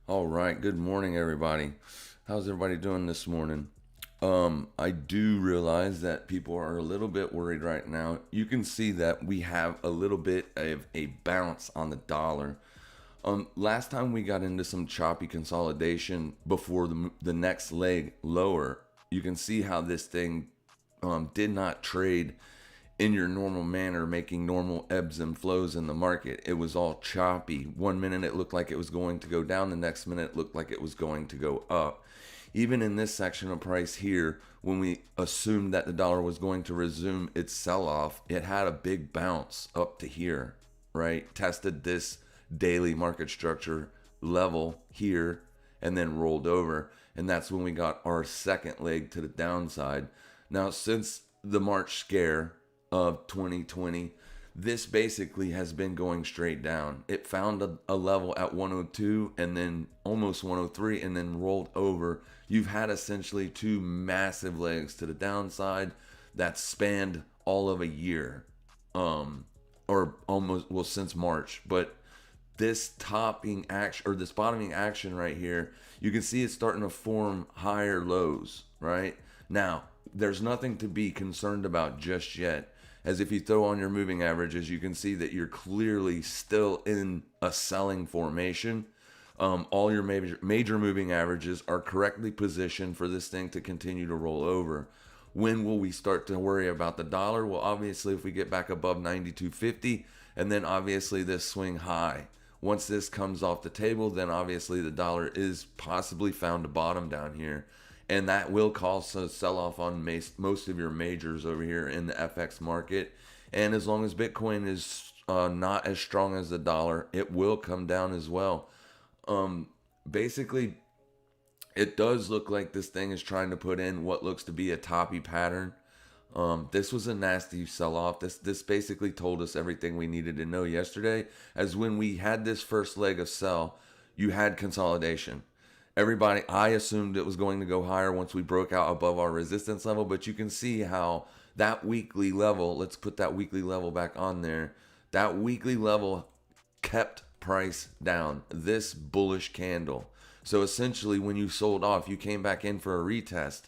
All right, good morning, everybody. How's everybody doing this morning? I do realize that people are a little bit worried right now. You can see that we have a little bit of a bounce on the dollar. Last time we got into some choppy consolidation before the next leg lower. You can see how this thing did not trade in your normal manner, making normal ebbs and flows in the market. It was all choppy. One minute it looked like it was going to go down, the next minute it looked like it was going to go up. Even in this section of price here, when we assumed that the dollar was going to resume its sell off, it had a big bounce up to here, right? Tested this daily market structure level here and then rolled over. And that's when we got our second leg to the downside. Now, since the March scare of 2020, this basically has been going straight down. It found a level at 102 and then almost 103 and then rolled over. You've had essentially two massive legs to the downside that spanned all of a year, or almost, well, since March. But this topping action, or this bottoming action right here, you can see it's starting to form higher lows right now. There's nothing to be concerned about just yet, as if you throw on your moving averages, you can see that you're clearly still in a selling formation. All your major moving averages are correctly positioned for this thing to continue to roll over. When will we start to worry about the dollar? Well, obviously, if we get back above 92.50, and then obviously this swing high. Once this comes off the table, then obviously the dollar is possibly found a bottom down here. And that will cause a sell-off on most of your majors over here in the FX market. And as long as Bitcoin is not as strong as the dollar, it will come down as well. Basically, it does look like this thing is trying to put in what looks to be a toppy pattern. This was a nasty sell-off. This basically told us everything we needed to know yesterday, as when we had this first leg of sell, you had consolidation. Everybody, I assumed it was going to go higher once we broke out above our resistance level, but you can see how that weekly level, let's put that weekly level back on there, that weekly level kept price down, this bullish candle. So essentially, when you sold off, you came back in for a retest.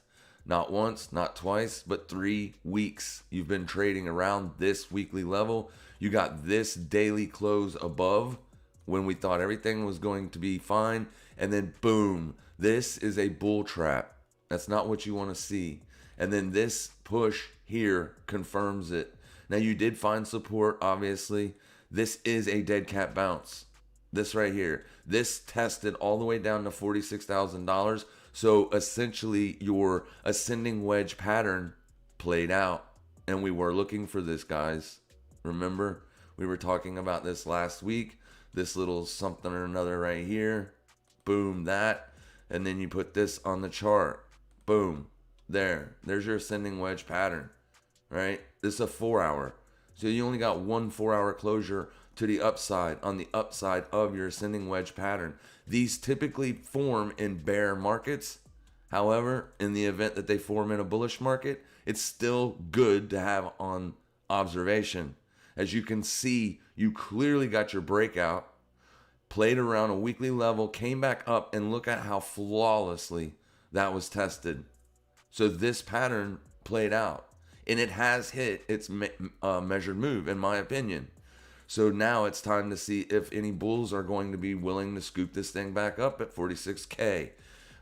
Not once, not twice, but 3 weeks. You've been trading around this weekly level. You got this daily close above when we thought everything was going to be fine. And then boom, this is a bull trap. That's not what you want to see. And then this push here confirms it. Now, you did find support, obviously. This is a dead cat bounce. This right here. This tested all the way down to $46,000. So essentially, your ascending wedge pattern played out. And we were looking for this, guys. Remember, we were talking about this last week. This little something or another right here. Boom, that. And then you put this on the chart. Boom. There's your ascending wedge pattern, right? This is a 4-hour. So you only got one 4-hour closure to the upside, on the upside of your ascending wedge pattern. These typically form in bear markets. However, in the event that they form in a bullish market, it's still good to have on observation. As you can see, you clearly got your breakout, played around a weekly level, came back up, and look at how flawlessly that was tested. So this pattern played out, and it has hit its measured move, in my opinion. So now it's time to see if any bulls are going to be willing to scoop this thing back up at 46K.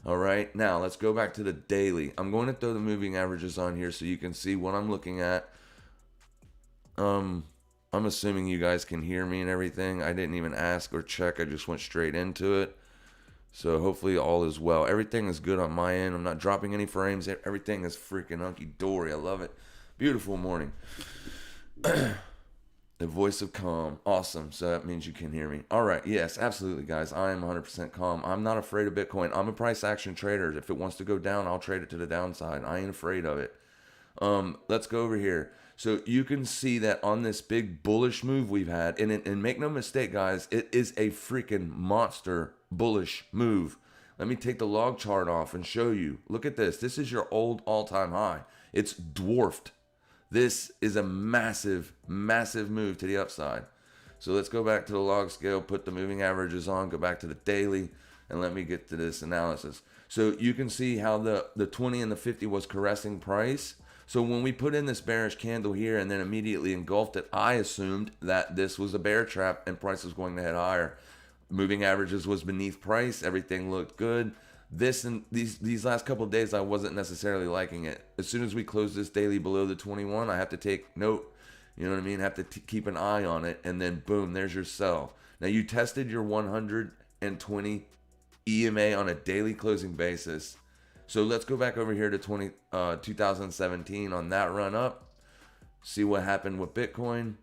All right, now let's go back to the daily. I'm going to throw the moving averages on here so you can see what I'm looking at. I'm assuming you guys can hear me and everything. I didn't even ask or check. I just went straight into it. So hopefully all is well. Everything is good on my end. I'm not dropping any frames. Everything is freaking hunky-dory. I love it. Beautiful morning. The voice of calm. Awesome. So that means you can hear me. All right. Yes, absolutely, guys. I am 100% calm. I'm not afraid of Bitcoin. I'm a price action trader. If it wants to go down, I'll trade it to the downside. I ain't afraid of it. Let's go over here. So you can see that on this big bullish move we've had, and make no mistake, guys, it is a freaking monster bullish move. Let me take the log chart off and show you. Look at this. This is your old all-time high. It's dwarfed. This is a massive, massive move to the upside. So let's go back to the log scale, put the moving averages on, go back to the daily, And let me get to this analysis. So you can see how the 20 and the 50 was caressing price. So when we put in this bearish candle here and then immediately engulfed it, I assumed that this was a bear trap and price was going to head higher. Moving averages was beneath price. Everything looked good. This and these last couple of days, I wasn't necessarily liking it. As soon as we close this daily below the 21, I have to take note. You know what I mean? Have to keep an eye on it. And then boom, there's your sell. Now you tested your 120 EMA on a daily closing basis. So let's go back over here to 2017 on that run up. See what happened with Bitcoin.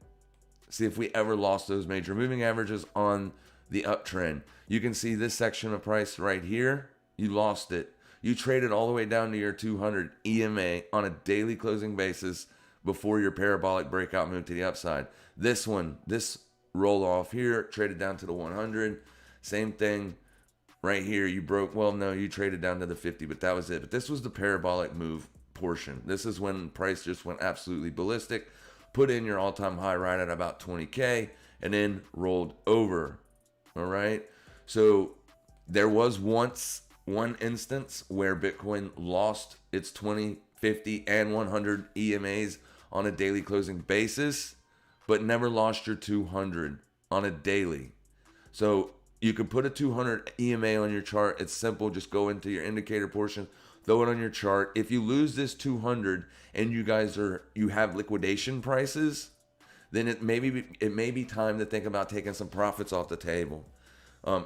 See if we ever lost those major moving averages on the uptrend. You can see this section of price right here. You lost it. You traded all the way down to your 200 EMA on a daily closing basis before your parabolic breakout move to the upside. This one, this roll off here, traded down to the 100. Same thing. Right here, you broke, well, no, you traded down to the 50, but that was it. But this was the parabolic move portion. This is when price just went absolutely ballistic, put in your all-time high right at about 20K, and then rolled over, all right? So there was once one instance where Bitcoin lost its 20, 50, and 100 EMAs on a daily closing basis, but never lost your 200 on a daily. So you can put a 200 EMA on your chart. It's simple. Just go into your indicator portion, throw it on your chart. If you lose this 200 and you have liquidation prices, then it may be time to think about taking some profits off the table,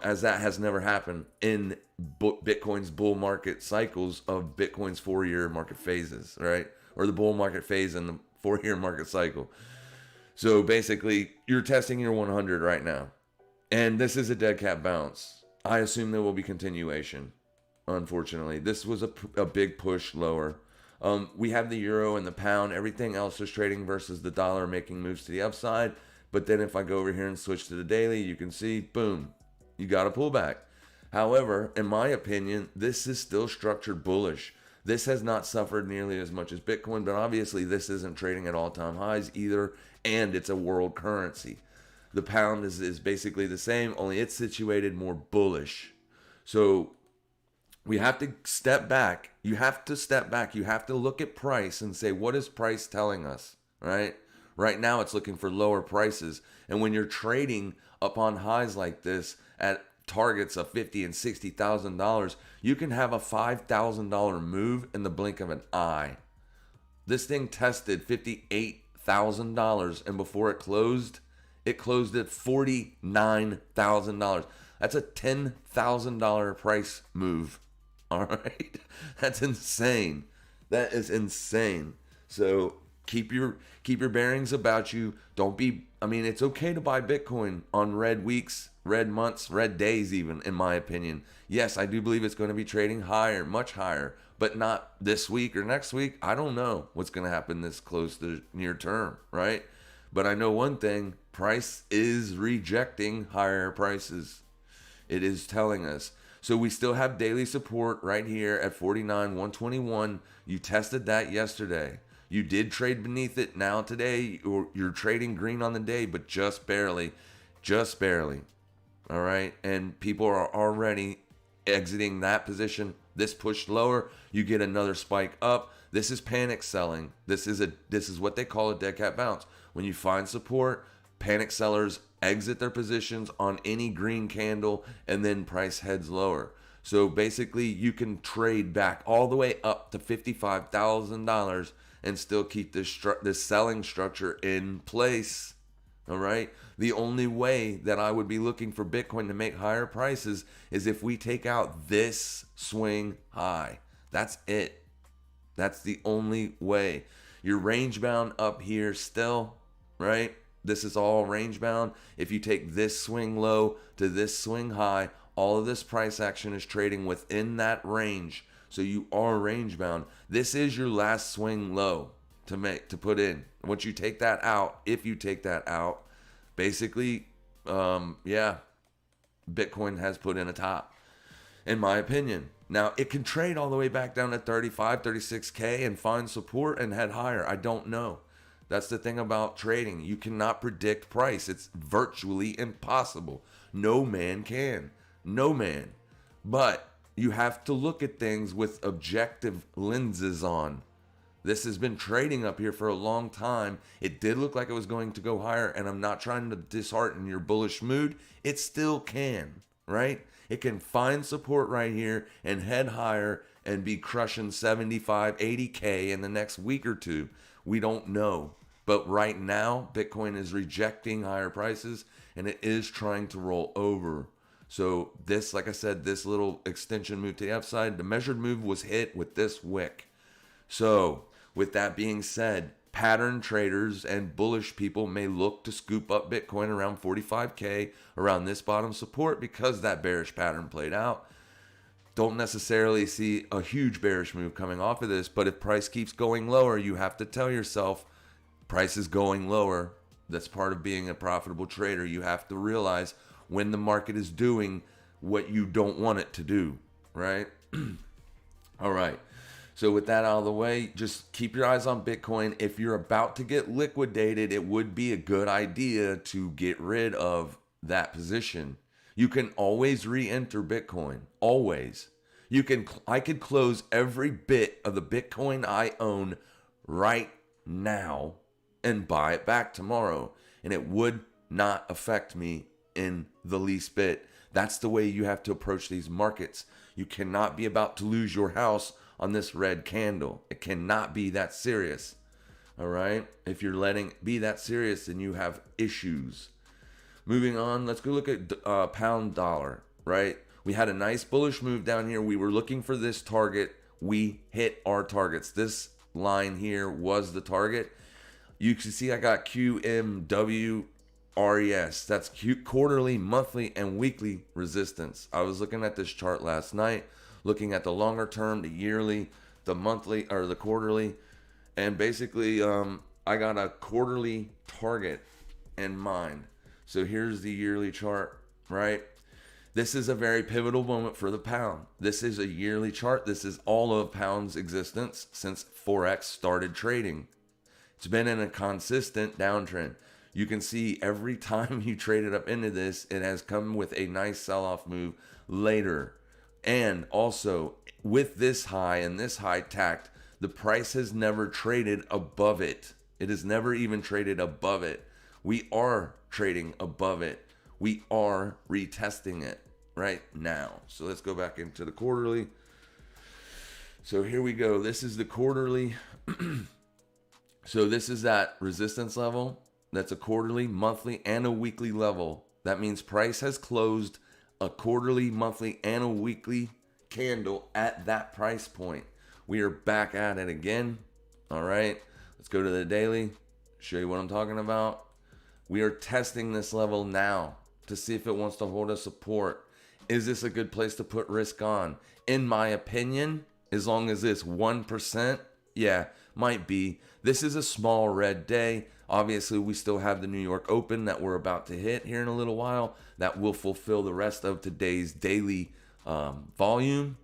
as that has never happened in Bitcoin's bull market cycles of Bitcoin's 4-year market phases, right? Or the bull market phase and the 4-year market cycle. So basically, you're testing your 100 right now. And this is a dead cat bounce. I assume there will be continuation. Unfortunately, this was a big push lower. We have the euro and the pound. Everything else is trading versus the dollar, making moves to the upside. But then if I go over here and switch to the daily, you can see, boom, you got a pullback. However, in my opinion, this is still structured bullish. This has not suffered nearly as much as Bitcoin, but obviously this isn't trading at all-time highs either, and it's a world currency. The pound is basically the same, only it's situated more bullish. So we have to step back. You have to step back. You have to look at price and say, what is price telling us, right? Right now it's looking for lower prices. And when you're trading up on highs like this at targets of $50,000 and $60,000, you can have a $5,000 move in the blink of an eye. This thing tested $58,000, and before it closed at $49,000. That's a $10,000 price move. All right, that's insane. That is insane. So keep your bearings about you. Don't be. I mean, it's okay to buy Bitcoin on red weeks, red months, red days, even. In my opinion, yes, I do believe it's going to be trading higher, much higher, but not this week or next week. I don't know what's going to happen this close to near term, right? But I know one thing, price is rejecting higher prices. It is telling us. So we still have daily support right here at 49,121. You tested that yesterday. You did trade beneath it. Now today, you're trading green on the day, but just barely. Just barely. All right? And people are already exiting that position. This pushed lower. You get another spike up. This is panic selling. This is what they call a dead cat bounce. When you find support, panic sellers exit their positions on any green candle, and then price heads lower. So basically, you can trade back all the way up to $55,000 and still keep this selling structure in place. All right. The only way that I would be looking for Bitcoin to make higher prices is if we take out this swing high. That's it. That's the only way. You're range bound up here still, right? This is all range bound. If you take this swing low to this swing high, all of this price action is trading within that range. So you are range bound. This is your last swing low to put in. Once you take that out, if you take that out, basically, Bitcoin has put in a top, in my opinion. Now, it can trade all the way back down to 35, 36K and find support and head higher. I don't know. That's the thing about trading. You cannot predict price. It's virtually impossible. No man can. No man. But you have to look at things with objective lenses on. This has been trading up here for a long time. It did look like it was going to go higher, and I'm not trying to dishearten your bullish mood. It still can, right? It can find support right here and head higher and be crushing 75, 80K in the next week or two. We don't know. But right now, Bitcoin is rejecting higher prices, and it is trying to roll over. So this, like I said, this little extension move to the upside, the measured move was hit with this wick. So with that being said, pattern traders and bullish people may look to scoop up Bitcoin around 45K, around this bottom support, because that bearish pattern played out. Don't necessarily see a huge bearish move coming off of this, but if price keeps going lower, you have to tell yourself, price is going lower. That's part of being a profitable trader. You have to realize when the market is doing what you don't want it to do, right? All right. So with that out of the way, just keep your eyes on Bitcoin. If you're about to get liquidated, it would be a good idea to get rid of that position. You can always re-enter Bitcoin. Always. I could close every bit of the Bitcoin I own right now and buy it back tomorrow, and it would not affect me in the least bit. That's the way you have to approach these markets. You cannot be about to lose your house on this red candle. It cannot be that serious. All right? If you're letting it be that serious, then you have issues. Moving on, let's go look at pound dollar, right? We had a nice bullish move down here. We were looking for this target. We hit our targets. This line here was the target. You can see I got QMW RES. That's quarterly, monthly, and weekly resistance. I was looking at this chart last night, looking at the longer term, the yearly, the monthly, or the quarterly, and basically I got a quarterly target in mind. So here's the yearly chart, right? This is a very pivotal moment for the pound. This is a yearly chart. This is all of pound's existence since Forex started trading. It's been in a consistent downtrend. You can see every time you traded up into this, it has come with a nice sell-off move later. And also, with this high and this high tact, the price has never traded above it. It has never even traded above it. We are trading above it. We are retesting it right now. So let's go back into the quarterly. So here we go. This is the quarterly. So this is that resistance level. That's a quarterly, monthly, and a weekly level. That means price has closed a quarterly, monthly, and a weekly candle at that price point. We are back at it again. All right. Let's go to the daily. Show you what I'm talking about. We are testing this level now to see if it wants to hold a support. Is this a good place to put risk on? In my opinion, as long as it's 1%, yeah, might be. This is a small red day. Obviously, we still have the New York Open that we're about to hit here in a little while. That will fulfill the rest of today's daily volume.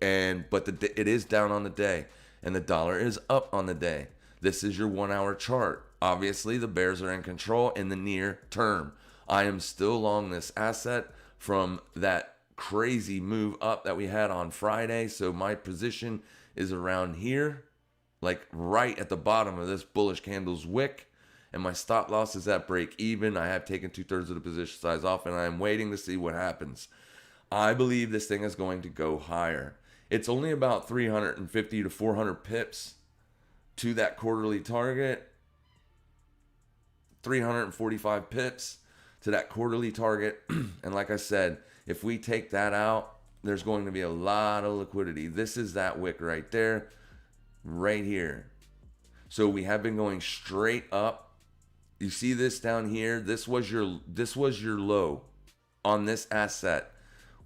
But it is down on the day, and the dollar is up on the day. This is your 1 hour chart. Obviously, the bears are in control in the near term. I am still long this asset from that crazy move up that we had on Friday. So my position is around here, like right at the bottom of this bullish candle's wick. And my stop loss is at break even. I have taken 2/3 of the position size off, and I am waiting to see what happens. I believe this thing is going to go higher. It's only about 350 to 400 pips to that quarterly target. 345 pips to that quarterly target. And like I said, if we take that out, there's going to be a lot of liquidity. This is that wick right there, right here. So we have been going straight up. You see this down here? This was your low on this asset.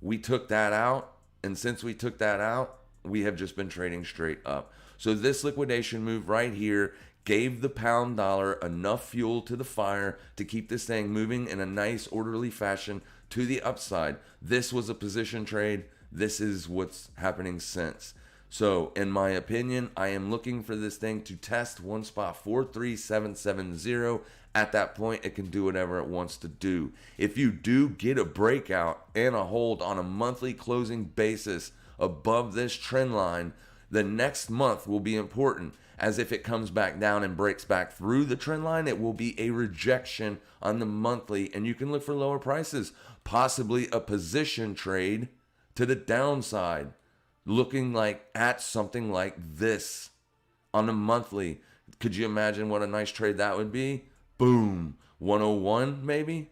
We took that out, and since we took that out, we have just been trading straight up. So this liquidation move right here gave the pound dollar enough fuel to the fire to keep this thing moving in a nice orderly fashion to the upside. This was a position trade. This is what's happening since. So, in my opinion, I am looking for this thing to test one spot 43770. At that point, it can do whatever it wants to do. If you do get a breakout and a hold on a monthly closing basis above this trend line, the next month will be important, as if it comes back down and breaks back through the trend line, it will be a rejection on the monthly, and you can look for lower prices, possibly a position trade to the downside, looking like at something like this on the monthly. Could you imagine what a nice trade that would be? Boom, 101 maybe,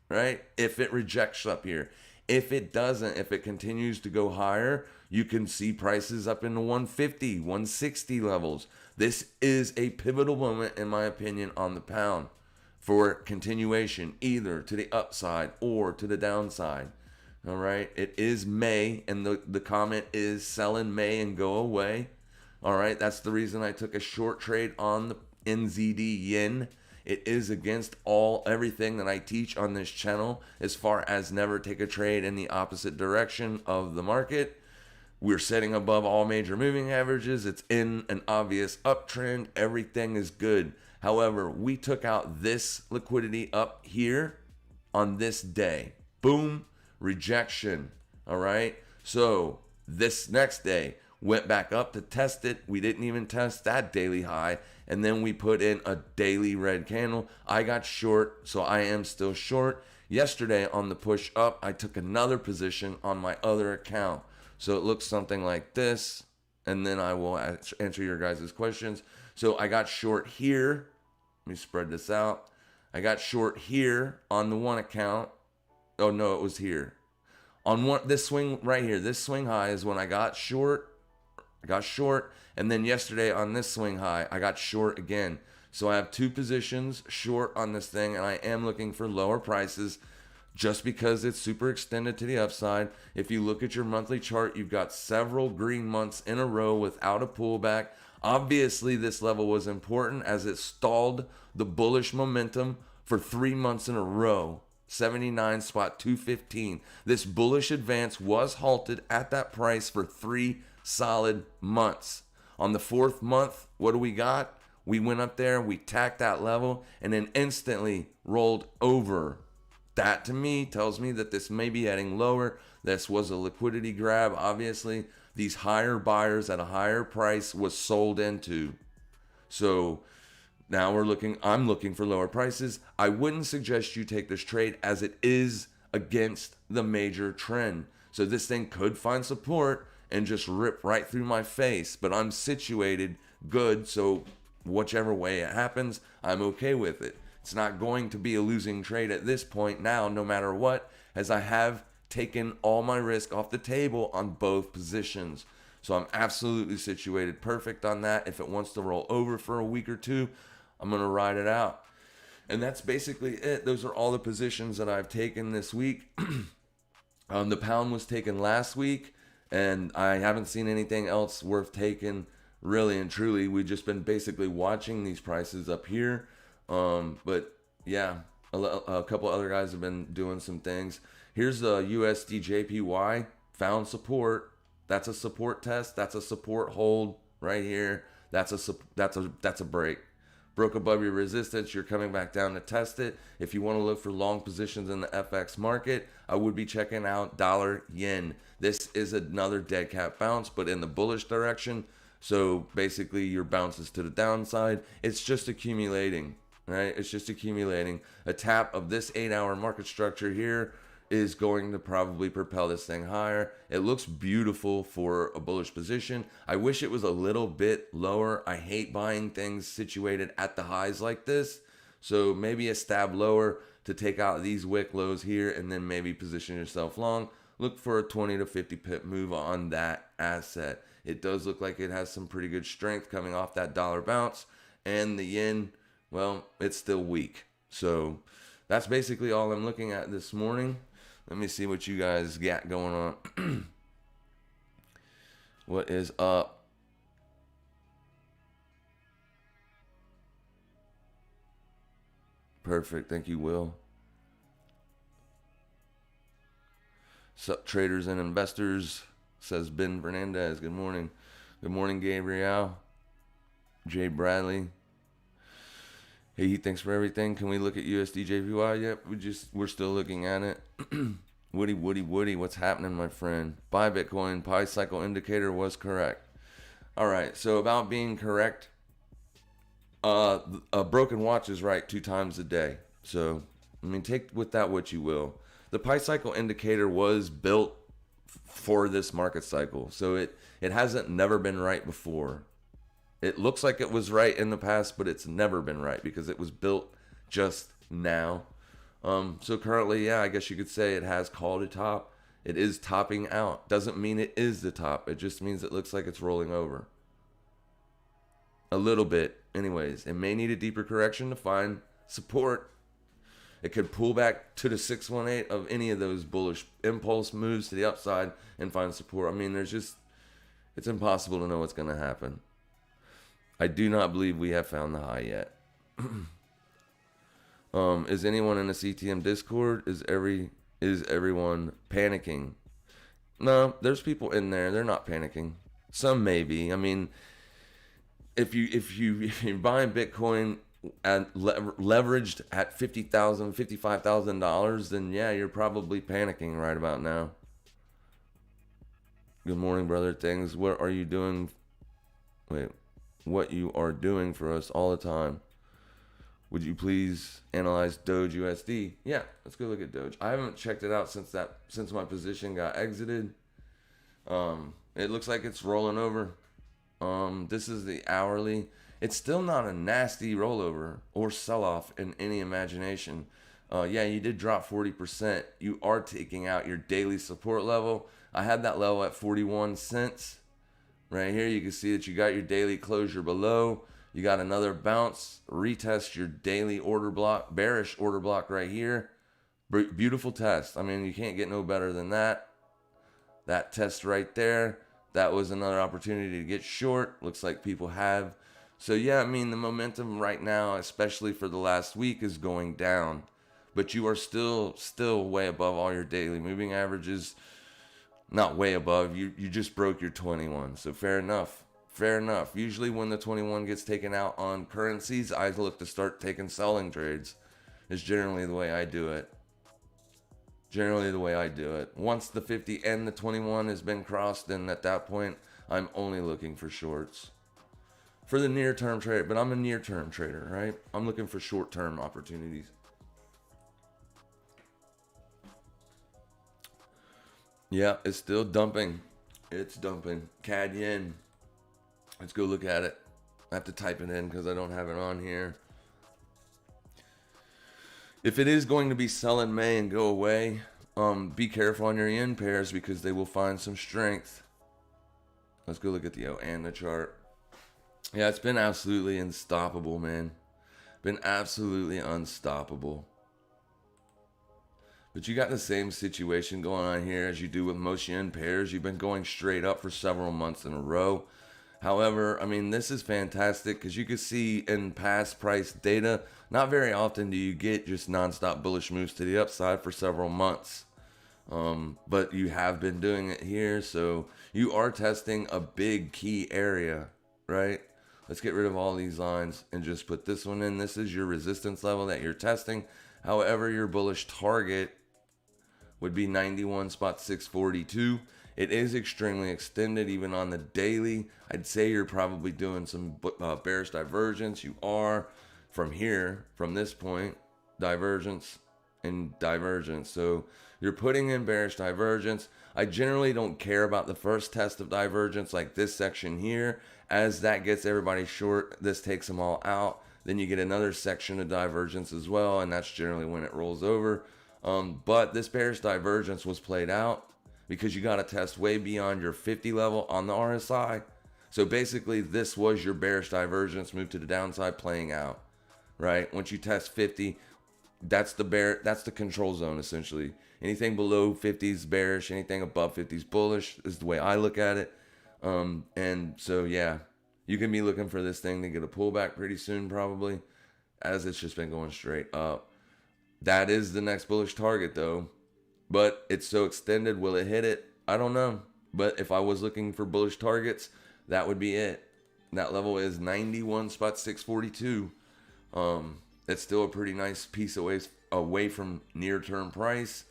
right? If it rejects up here. If it doesn't, if it continues to go higher, you can see prices up in the 150, 160 levels. This is a pivotal moment, in my opinion, on the pound for continuation, either to the upside or to the downside. All right. It is May, and the comment is sell in May and go away. All right. That's the reason I took a short trade on the NZD yen. It is against everything that I teach on this channel as far as never take a trade in the opposite direction of the market. We're setting above all major moving averages. It's in an obvious uptrend. Everything is good. However, we took out this liquidity up here on this day. Boom, rejection. All right. So this next day went back up to test it. We didn't even test that daily high. And then we put in a daily red candle. I got short, so I am still short. Yesterday on the push up, I took another position on my other account. So it looks something like this. And then I will answer your guys' questions. So I got short here. Let me spread this out. I got short here on the one account. Oh, no, it was here. On this swing right here, this swing high is when I got short. And then yesterday on this swing high, I got short again. So I have two positions short on this thing, and I am looking for lower prices just because it's super extended to the upside. If you look at your monthly chart, you've got several green months in a row without a pullback. Obviously, this level was important as it stalled the bullish momentum for 3 months in a row. 79.215. This bullish advance was halted at that price for 3 solid months. On the 4th month, what do we got? We went up there, we tacked that level, and then instantly rolled over. That to me tells me that this may be heading lower. This was a liquidity grab. Obviously, these higher buyers at a higher price was sold into. So now I'm looking for lower prices. I wouldn't suggest you take this trade as it is against the major trend. So this thing could find support and just rip right through my face, but I'm situated good, so whichever way it happens, I'm okay with it. It's not going to be a losing trade at this point now, no matter what, as I have taken all my risk off the table on both positions. So I'm absolutely situated perfect on that. If it wants to roll over for a week or two, I'm going to ride it out. And that's basically it. Those are all the positions that I've taken this week. The pound was taken last week, and I haven't seen anything else worth taking, really and truly. We've just been basically watching these prices up here. But yeah, a couple other guys have been doing some things. Here's the USD JPY, found support. That's a support test. That's a support hold right here. That's a break. Broke above your resistance, you're coming back down to test it. If you want to look for long positions in the FX market, I would be checking out dollar yen. This is another dead cat bounce, but in the bullish direction. So basically your bounces to the downside. It's just accumulating, right? It's just accumulating. A tap of this 8-hour market structure here is going to probably propel this thing higher. It looks beautiful for a bullish position. I wish it was a little bit lower. I hate buying things situated at the highs like this. So maybe a stab lower to take out these wick lows here, and then maybe position yourself long. Look for a 20 to 50 pip move on that asset. It does look like it has some pretty good strength coming off that dollar bounce. And the yen, well, it's still weak. So that's basically all I'm looking at this morning. Let me see what you guys got going on. What is up? Perfect. Thank you, Will. Sup, traders and investors, says Ben Fernandez. Good morning. Good morning, Gabriel. Jay Bradley. Hey, thanks for everything. Can we look at USD JPY? Yep, we're still looking at it. Woody, what's happening, my friend? Buy Bitcoin, Pi cycle indicator was correct. All right, so about being correct, a broken watch is right 2 times a day. So, I mean, take with that what you will. The Pi cycle indicator was built for this market cycle, so it hasn't never been right before. It looks like it was right in the past, but it's never been right because it was built just now. So currently, yeah, I guess you could say it has called a top. It is topping out. Doesn't mean it is the top. It just means it looks like it's rolling over. A little bit. Anyways, it may need a deeper correction to find support. It could pull back to the 618 of any of those bullish impulse moves to the upside and find support. I mean, it's impossible to know what's going to happen. I do not believe we have found the high yet. Is anyone in the C.T.M Discord? Is everyone panicking? No, there's people in there. They're not panicking. Some may be. I mean, if you're buying Bitcoin and leveraged at $50,000, $55,000, then yeah, you're probably panicking right about now. Good morning, brother. Things. What are you doing? Wait. What you are doing for us all the time. Would you please analyze Doge USD? Yeah, let's go look at Doge. I haven't checked it out since my position got exited. It looks like it's rolling over. This is the hourly. It's still not a nasty rollover or sell-off in any imagination. Yeah, you did drop 40%. You are taking out your daily support level. I had that level at 41 cents. Right here, you can see that you got your daily closure below. You got another bounce, retest your daily order block, bearish order block right here. Beautiful test. I mean, you can't get no better than that. That test right there, that was another opportunity to get short. Looks like people have. So yeah, I mean, the momentum right now, especially for the last week, is going down. But you are still way above all your daily moving averages. Not way above, you just broke your 21, so fair enough. Usually when the 21 gets taken out on currencies, I look to start taking selling trades. It's generally the way I do it. Once the 50 and the 21 has been crossed, then at that point, I'm only looking for shorts. For the near-term trade, but I'm a near-term trader, right? I'm looking for short-term opportunities. Yeah, it's still dumping. It's dumping. CAD yen. Let's go look at it. I have to type it in because I don't have it on here. If it is going to be sell in May and go away, be careful on your yen pairs because they will find some strength. Let's go look at the OANDA chart. Yeah, it's been absolutely unstoppable, man. Been absolutely unstoppable. But you got the same situation going on here as you do with most yen pairs. You've been going straight up for several months in a row. However, I mean, this is fantastic because you can see in past price data, not very often do you get just nonstop bullish moves to the upside for several months. But you have been doing it here, so you are testing a big key area, right? Let's get rid of all these lines and just put this one in. This is your resistance level that you're testing. However, your bullish target would be 91.642. It is extremely extended even on the daily. I'd say you're probably doing some bearish divergence. You are from here, from this point, divergence and divergence. So you're putting in bearish divergence. I generally don't care about the first test of divergence like this section here. As that gets everybody short, this takes them all out. Then you get another section of divergence as well, and that's generally when it rolls over. But this bearish divergence was played out because you got to test way beyond your 50 level on the RSI. So basically, this was your bearish divergence move to the downside playing out, right? Once you test 50, that's the control zone essentially. Anything below 50 is bearish, anything above 50 is bullish is the way I look at it. And so yeah, you can be looking for this thing to get a pullback pretty soon probably, as it's just been going straight up. That is the next bullish target though, but it's so extended. Will it hit it? I don't know. But if I was looking for bullish targets, that would be it. That level is 91.642. It's still a pretty nice piece away from near-term price,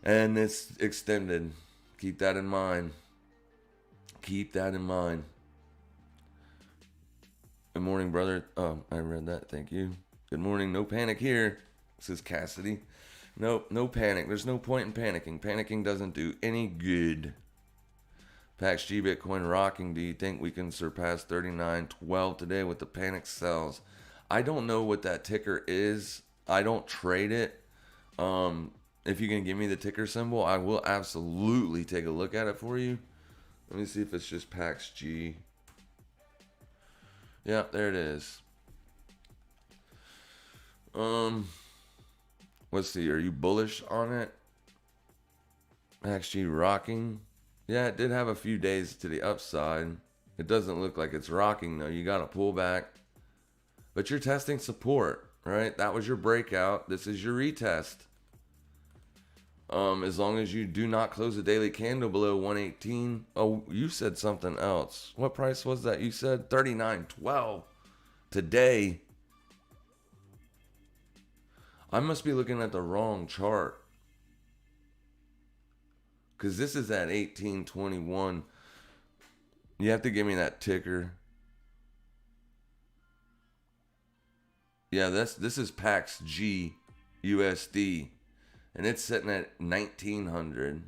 and it's extended. Keep that in mind. Keep that in mind. Good morning, brother. Oh, I read that. Thank you. Good morning. No panic here, says Cassidy. Nope, no panic. There's no point in panicking. Panicking doesn't do any good. PAX G Bitcoin rocking. Do you think we can surpass 39.12 today with the panic sells? I don't know what that ticker is. I don't trade it. If you can give me the ticker symbol, I will absolutely take a look at it for you. Let me see if it's just PAX G. Yeah, there it is. Let's see. Are you bullish on it? PAX G rocking. Yeah, it did have a few days to the upside. It doesn't look like it's rocking though. You got to pull back. But you're testing support, right? That was your breakout. This is your retest. As long as you do not close a daily candle below 118. Oh, you said something else. What price was that? You said 39.12 today. I must be looking at the wrong chart, because this is at 1821. You have to give me that ticker. Yeah, this is PAX G USD, and it's sitting at 1900.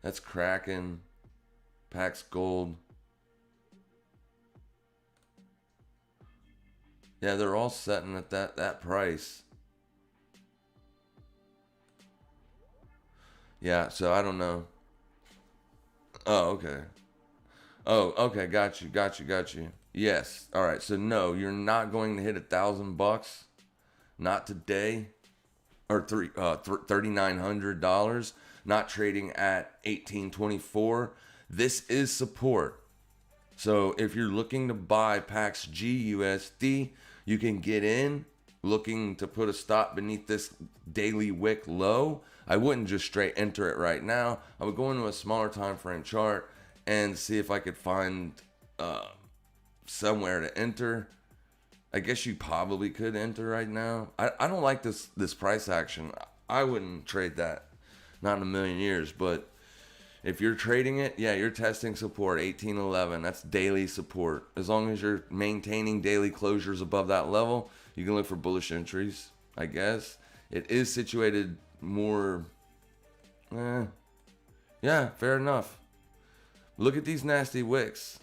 That's cracking. PAX Gold. Yeah, they're all setting at that price. Yeah, so I don't know. Oh, okay. Oh, okay. Got you. Yes. All right. So no, you're not going to hit $1,000. Not today. Or $3,900. Not trading at 1824. This is support. So if you're looking to buy PAX G USD, you can get in. Looking to put a stop beneath this daily wick low, I wouldn't just straight enter it right now. I would go into a smaller time frame chart and see if I could find somewhere to enter. I guess you probably could enter right now. I don't like this price action. I wouldn't trade that, not in a million years. But if you're trading it, yeah, you're testing support 1811. That's daily support. As long as you're maintaining daily closures above that level, you can look for bullish entries, I guess. It is situated more. Yeah, fair enough. Look at these nasty wicks.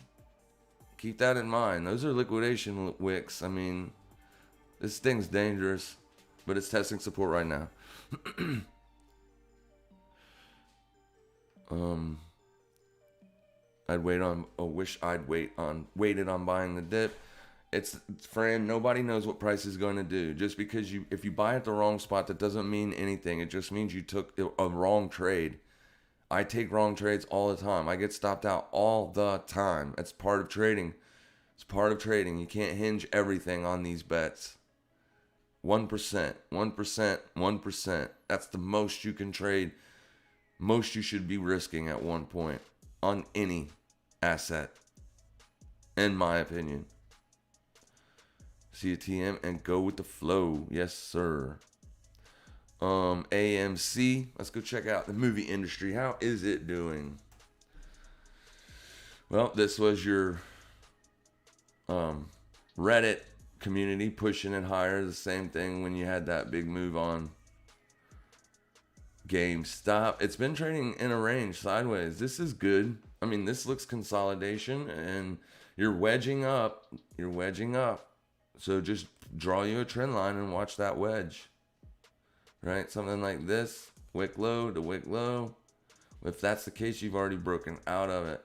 Keep that in mind. Those are liquidation wicks. I mean, this thing's dangerous, but it's testing support right now. Waited on buying the dip. It's friend, nobody knows what price is going to do. Just because if you buy at the wrong spot, that doesn't mean anything. It just means you took a wrong trade. I take wrong trades all the time. I get stopped out all the time. It's part of trading. It's part of trading. You can't hinge everything on these bets. 1%, 1%, 1%. That's the most you can trade. Most you should be risking at one point on any asset, in my opinion. C.T.M and go with the flow. Yes, sir. AMC. Let's go check out the movie industry. How is it doing? Well, this was your Reddit community pushing it higher. The same thing when you had that big move on GameStop. It's been trading in a range sideways. This is good. I mean, this looks consolidation, and you're wedging up. So just draw you a trend line and watch that wedge. Right? Something like this. Wick low to wick low. If that's the case, you've already broken out of it.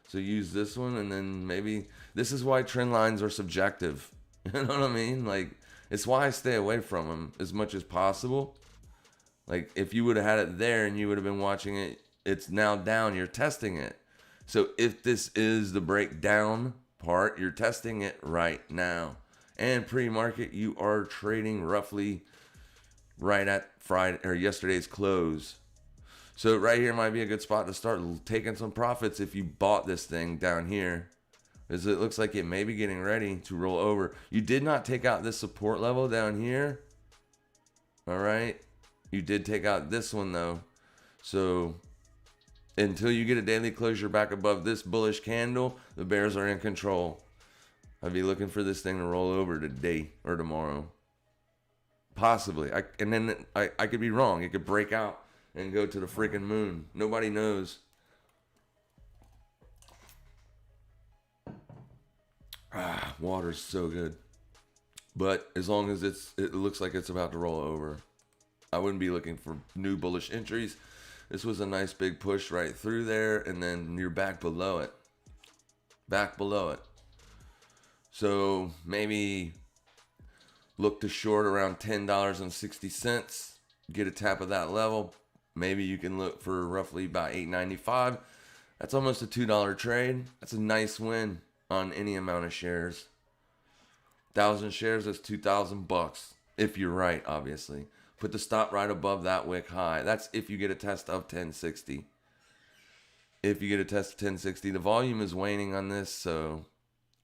So use this one, and then maybe this is why trend lines are subjective. You know what I mean? Like, it's why I stay away from them as much as possible. Like, if you would have had it there and you would have been watching it, it's now down, you're testing it. So if this is the breakdown part, you're testing it right now. And pre-market, you are trading roughly right at Friday or yesterday's close. So right here might be a good spot to start taking some profits if you bought this thing down here. Because it looks like it may be getting ready to roll over. You did not take out this support level down here. All right. You did take out this one though. So until you get a daily closure back above this bullish candle, the bears are in control. I'd be looking for this thing to roll over today or tomorrow. Possibly. I could be wrong. It could break out and go to the freaking moon. Nobody knows. Water's so good. But as long as it looks like it's about to roll over, I wouldn't be looking for new bullish entries. This was a nice big push right through there, and then you're back below it. Back below it. So maybe look to short around $10.60. Get a tap of that level. Maybe you can look for roughly about $8.95. That's almost a $2 trade. That's a nice win on any amount of shares. 1,000 shares, that's $2,000 if you're right, obviously. Put the stop right above that wick high. That's if you get a test of 1060. If you get a test of 1060, the volume is waning on this, so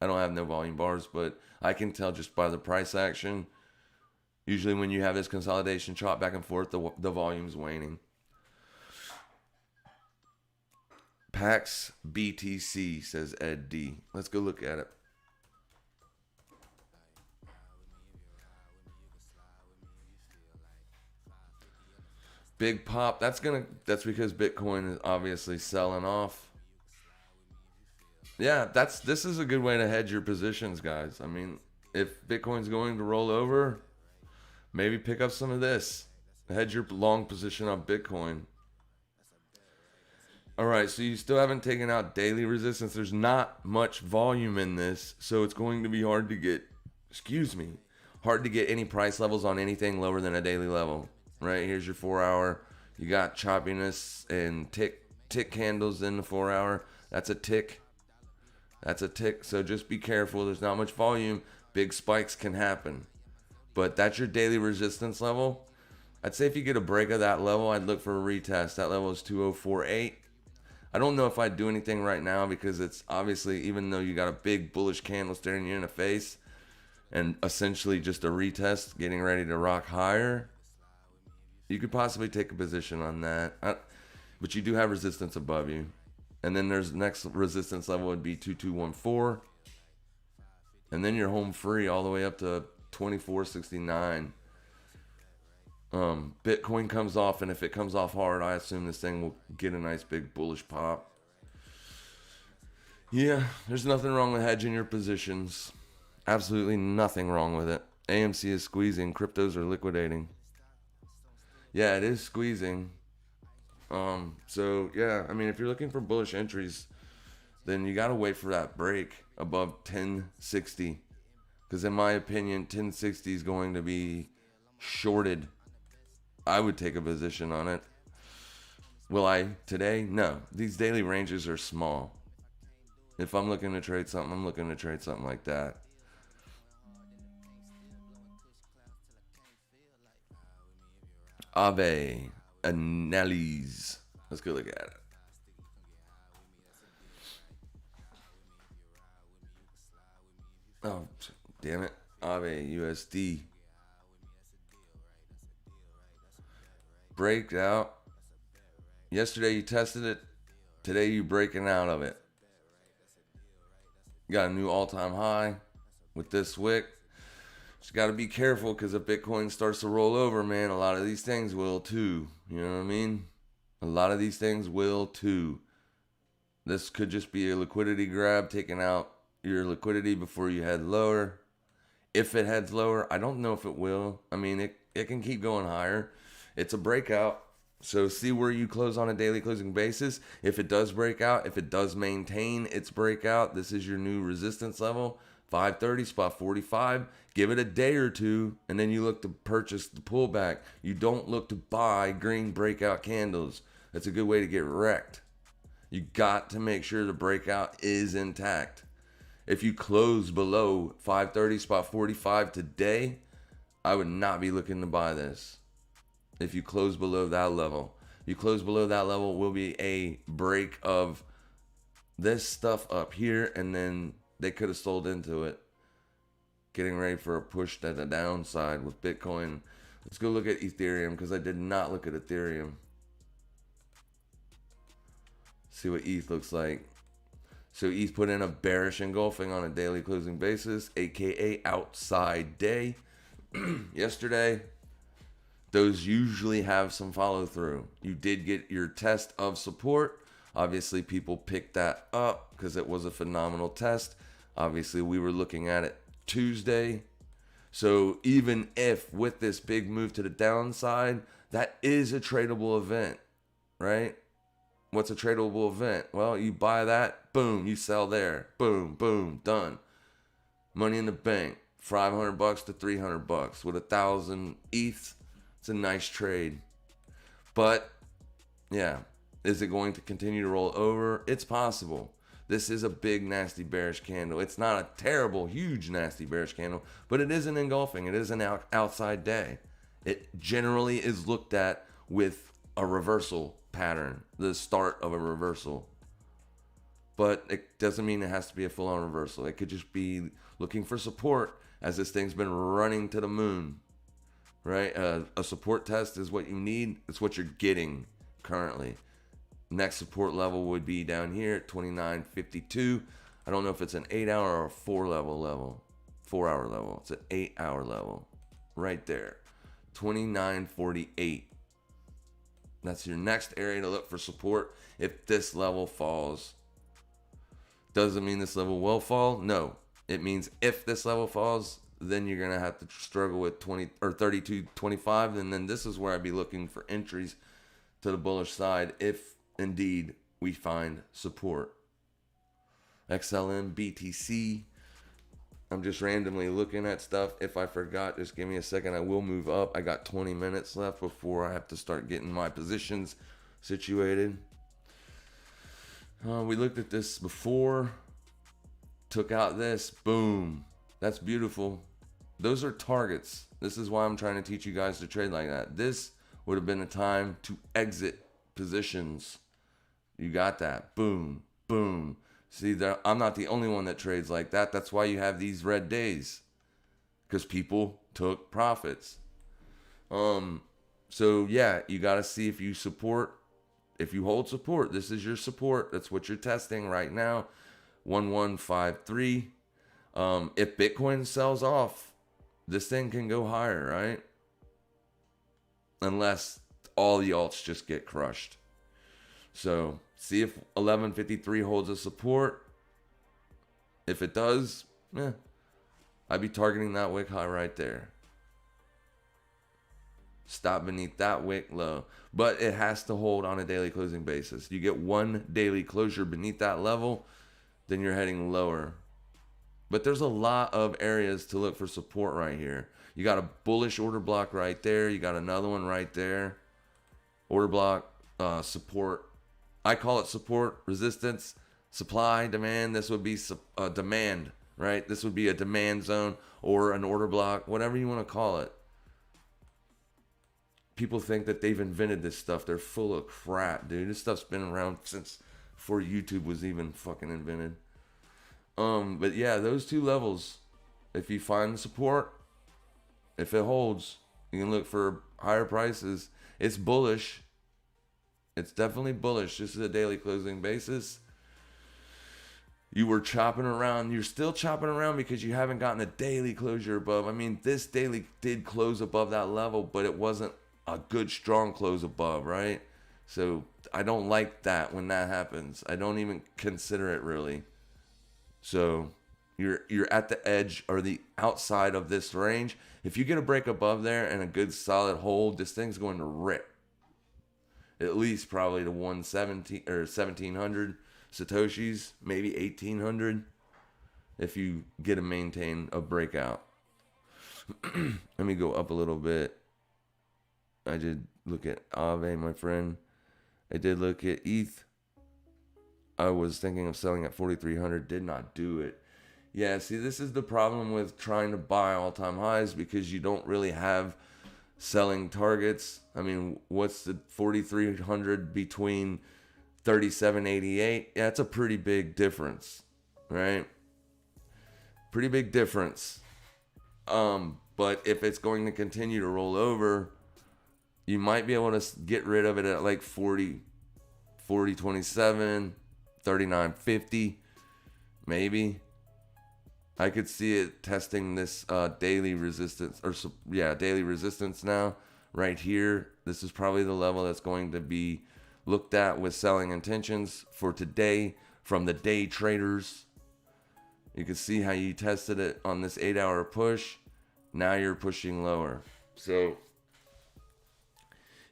I don't have no volume bars, but I can tell just by the price action. Usually when you have this consolidation chop back and forth, the volume's waning. PAX BTC, says Ed D. Let's go look at it. Big pop. That's because Bitcoin is obviously selling off. Yeah, this is a good way to hedge your positions, guys. I mean, if Bitcoin's going to roll over, maybe pick up some of this. Hedge your long position on Bitcoin. All right, so you still haven't taken out daily resistance. There's not much volume in this, so it's going to be hard to get, hard to get any price levels on anything lower than a daily level. Right, here's your 4 hour. You got choppiness and tick candles in the 4 hour. That's a tick. That's a tick. So just be careful. There's not much volume. Big spikes can happen. But that's your daily resistance level. I'd say if you get a break of that level, I'd look for a retest. That level is 2048. I don't know if I'd do anything right now because it's obviously, even though you got a big bullish candle staring you in the face and essentially just a retest getting ready to rock higher, you could possibly take a position on that. But you do have resistance above you. And then there's next resistance level would be 2214. And then you're home free all the way up to 2469. Bitcoin comes off, and if it comes off hard, I assume this thing will get a nice big bullish pop. Yeah, there's nothing wrong with hedging your positions. Absolutely nothing wrong with it. AMC is squeezing. Cryptos are liquidating. Yeah, it is squeezing. So yeah, I mean, if you're looking for bullish entries, then you gotta wait for that break above 1060, because in my opinion, 1060 is going to be shorted. I would take a position on it. Will I today? No. These daily ranges are small. If I'm looking to trade something, I'm looking to trade something like that. AAVE Analysis. Let's go look at it. Oh, damn it. AAVE USD. Breakout. Yesterday you tested it. Today you breaking out of it. You got a new all-time high with this wick. Just got to be careful, because if Bitcoin starts to roll over, man, a lot of these things will too. You know what I mean? A lot of these things will too. This could just be a liquidity grab, taking out your liquidity before you head lower. If it heads lower, I don't know if it will. I mean, it can keep going higher. It's a breakout. So see where you close on a daily closing basis. If it does break out, if it does maintain its breakout, this is your new resistance level. 530, spot 45. Give it a day or two, and then you look to purchase the pullback. You don't look to buy green breakout candles. That's a good way to get wrecked. You got to make sure the breakout is intact. If you close below 530, spot 45 today, I would not be looking to buy this. If you close below that level, You close below that level, will be a break of this stuff up here, and then they could have sold into it, getting ready for a push to the downside with Bitcoin. Let's go look at Ethereum, because I did not look at Ethereum. See what ETH looks like. So ETH put in a bearish engulfing on a daily closing basis, aka outside day. Yesterday, those usually have some follow through. You did get your test of support. Obviously, people picked that up because it was a phenomenal test. Obviously, we were looking at it Tuesday. So even if with this big move to the downside, that is a tradable event, right? What's a tradable event? Well, you buy that, boom, you sell there, boom, boom, done. Money in the bank, $500 to $300 with 1,000 ETH. It's a nice trade. But yeah, is it going to continue to roll over? It's possible. This is a big, nasty, bearish candle. It's not a terrible, huge, nasty, bearish candle, but it is an engulfing. It is an outside day. It generally is looked at with a reversal pattern, the start of a reversal. But it doesn't mean it has to be a full-on reversal. It could just be looking for support as this thing's been running to the moon, right? A support test is what you need. It's what you're getting currently. Next support level would be down here at 29.52. I don't know if it's an 8-hour or a 4-hour level. It's an 8-hour level right there. 29.48. That's your next area to look for support if this level falls. Doesn't mean this level will fall. No. It means if this level falls, then you're going to have to struggle with 20 or 32.25. And then this is where I'd be looking for entries to the bullish side if indeed we find support. XLM, BTC. I'm just randomly looking at stuff. If I forgot, just give me a second. I will move up. I got 20 minutes left before I have to start getting my positions situated. We looked at this before. Took out this. Boom. That's beautiful. Those are targets. This is why I'm trying to teach you guys to trade like that. This would have been a time to exit positions. You got that. Boom. Boom. See, I'm not the only one that trades like that. That's why you have these red days. Because people took profits. So, yeah, you got to see if you support. If you hold support, this is your support. That's what you're testing right now. 1153. If Bitcoin sells off, this thing can go higher, right? Unless all the alts just get crushed. So, see if 1153 holds a support. If it does, I'd be targeting that wick high right there. Stop beneath that wick low. But it has to hold on a daily closing basis. You get one daily closure beneath that level, then you're heading lower. But there's a lot of areas to look for support right here. You got a bullish order block right there. You got another one right there. Order block, support. I call it support, resistance, supply, demand. This would be demand, right? This would be a demand zone or an order block, whatever you want to call it. People think that they've invented this stuff. They're full of crap, dude. This stuff's been around since before YouTube was even fucking invented. But yeah, those two levels, if you find support, if it holds, you can look for higher prices. It's bullish. It's definitely bullish. This is a daily closing basis. You were chopping around. You're still chopping around because you haven't gotten a daily closure above. I mean, this daily did close above that level, but it wasn't a good, strong close above, right? So I don't like that when that happens. I don't even consider it really. So you're at the edge or the outside of this range. If you get a break above there and a good solid hold, this thing's going to rip. At least probably to 117 or 1700 Satoshis, maybe 1800 if you get to maintain a breakout. Let me go up a little bit. I did look at AAVE, my friend. I did look at ETH. I was thinking of selling at 4,300. Did not do it. Yeah, see, this is the problem with trying to buy all-time highs because you don't really have selling targets. I mean, what's the 4,300 between 3788? Yeah, it's a pretty big difference, right? Pretty big difference. But if it's going to continue to roll over, you might be able to get rid of it at like 40.27, 39.50, maybe. I could see it testing this daily resistance, daily resistance now, right here. This is probably the level that's going to be looked at with selling intentions for today from the day traders. You can see how you tested it on this 8-hour push. Now you're pushing lower. So